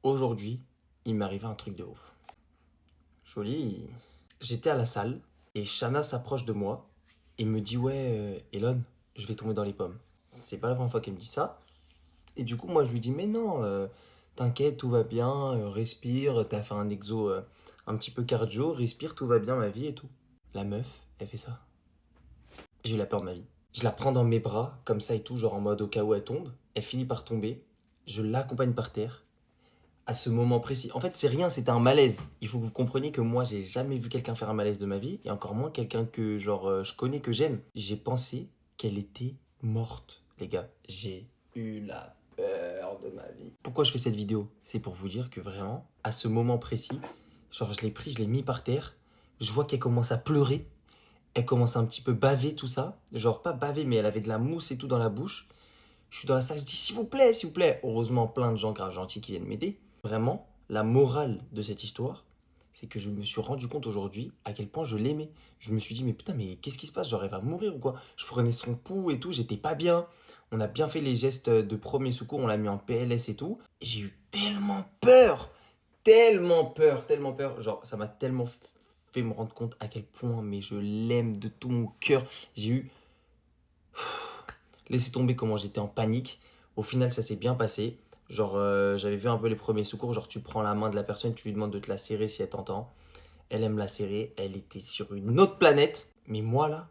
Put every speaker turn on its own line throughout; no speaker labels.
Aujourd'hui, il m'est arrivé un truc de ouf. Joli. J'étais à la salle et Shana s'approche de moi et me dit ouais, Elon, je vais tomber dans les pommes. C'est pas la première fois qu'elle me dit ça. Et du coup, moi, je lui dis mais non, t'inquiète, tout va bien, respire, t'as fait un exo un petit peu cardio, respire, tout va bien, ma vie et tout. La meuf, elle fait ça. J'ai eu la peur de ma vie. Je la prends dans mes bras, comme ça et tout, genre en mode au cas où elle tombe. Elle finit par tomber. Je l'accompagne par terre. À ce moment précis. En fait, c'est rien, c'était un malaise. Il faut que vous compreniez que moi, j'ai jamais vu quelqu'un faire un malaise de ma vie, et encore moins quelqu'un que, genre, je connais, que j'aime. J'ai pensé qu'elle était morte, les gars. J'ai eu la peur de ma vie. Pourquoi je fais cette vidéo? C'est pour vous dire que vraiment, à ce moment précis, genre, je l'ai pris, je l'ai mis par terre, je vois qu'elle commence à pleurer, elle commence à un petit peu baver, tout ça. Genre, pas baver, mais elle avait de la mousse et tout dans la bouche. Je suis dans la salle, je dis s'il vous plaît, s'il vous plaît. Heureusement, plein de gens grave gentils qui viennent m'aider. Vraiment, la morale de cette histoire, c'est que je me suis rendu compte aujourd'hui à quel point je l'aimais. Je me suis dit, mais putain, mais qu'est-ce qui se passe? Genre, elle va mourir ou quoi? Je prenais son pouls et tout, j'étais pas bien. On a bien fait les gestes de premier secours, on l'a mis en PLS et tout. J'ai eu tellement peur, tellement peur, tellement peur. Genre, ça m'a tellement fait me rendre compte à quel point, mais je l'aime de tout mon cœur. J'ai eu laissez tomber comment j'étais en panique. Au final, ça s'est bien passé. Genre, j'avais vu un peu les premiers secours. Genre, tu prends la main de la personne, tu lui demandes de te la serrer si elle t'entend. Elle aime la serrer. Elle était sur une autre planète. Mais moi, là,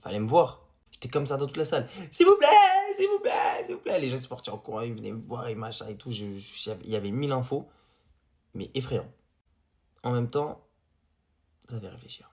fallait me voir. J'étais comme ça dans toute la salle. S'il vous plaît, s'il vous plaît, s'il vous plaît. Les gens sont partis en courant, ils venaient me voir et machin et tout. Il y avait 1000 infos, mais effrayant. En même temps, ça fait réfléchir.